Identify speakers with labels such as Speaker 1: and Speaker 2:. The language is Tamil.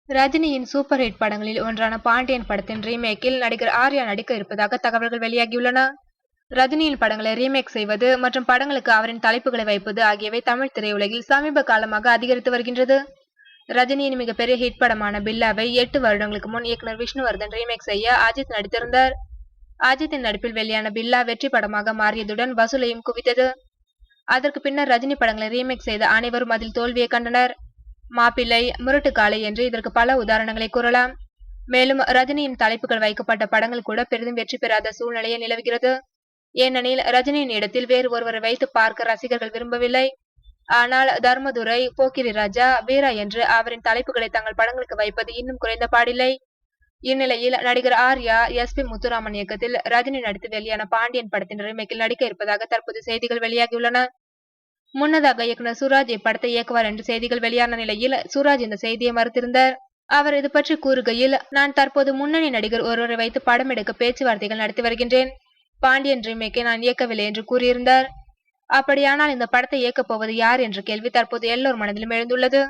Speaker 1: ரஜினியின் சூப்பர் ஹிட் படங்களில் ஒன்றான பாண்டியன் படத்தின் ரீமேக்கில் நடிகர் ஆர்யா நடிக்க இருப்பதாக தகவல்கள் வெளியாகியுள்ளன. ரஜினியின் படங்களை ரீமேக் செய்வது மற்றும் படங்களுக்கு அவரின் தலைப்புகளை வைப்பது ஆகியவை தமிழ் திரையுலகில் சமீப காலமாக அதிகரித்து வருகின்றது. ரஜினியின் மிகப்பெரிய ஹிட் படமான பில்லாவை 8 வருடங்களுக்கு முன் இயக்குனர் விஷ்ணுவர்தன் ரீமேக் செய்ய அஜித் நடித்திருந்தார். அஜித்தின் நடிப்பில் வெளியான பில்லா வெற்றி படமாக மாறியதுடன் வசூலையும் குவித்தது. அதற்கு பின்னர் ரஜினி படங்களை ரீமேக் செய்த அனைவரும் அதில் தோல்வியை கண்டனர். மாப்பிள்ளை, முரட்டுக்காலை என்று இதற்கு பல உதாரணங்களை கூறலாம். மேலும் ரஜினியின் தலைப்புகள் வைக்கப்பட்ட படங்கள் கூட பெரிதும் வெற்றி பெறாத சூழ்நிலையே நிலவுகிறது. ஏனெனில் ரஜினியின் இடத்தில் வேறு ஒருவரை வைத்து பார்க்க ரசிகர்கள் விரும்பவில்லை. ஆனால் தர்மதுரை, போக்கிரி ராஜா, வீரா என்று அவரின் தலைப்புகளை தங்கள் படங்களுக்கு வைப்பது இன்னும் குறைந்த பாடில்லை. இந்நிலையில் நடிகர் ஆர்யா எஸ். பி. முத்துராமன் இயக்கத்தில் ரஜினி நடித்து வெளியான பாண்டியன் படத்தின் ரீமேக்கில் நடிக்க இருப்பதாக தற்போது செய்திகள் வெளியாகியுள்ளன. முன்னதாக இயக்குனர் சூராஜ் இப்படத்தை இயக்குவார் என்று செய்திகள் வெளியான நிலையில் சூராஜ் இந்த செய்தியை மறுத்திருந்தார். அவர் இது பற்றி கூறுகையில், நான் தற்போது முன்னணி நடிகர் ஒருவரை வைத்து படம் எடுக்க பேச்சுவார்த்தைகள் நடத்தி வருகின்றேன். பாண்டியன் ரீமேக்கை நான் இயக்கவில்லை என்று கூறியிருந்தார். அப்படியானால் இந்த படத்தை இயக்கப் போவது யார் என்ற கேள்வி தற்போது எல்லோர் மனதிலும் எழுந்துள்ளது.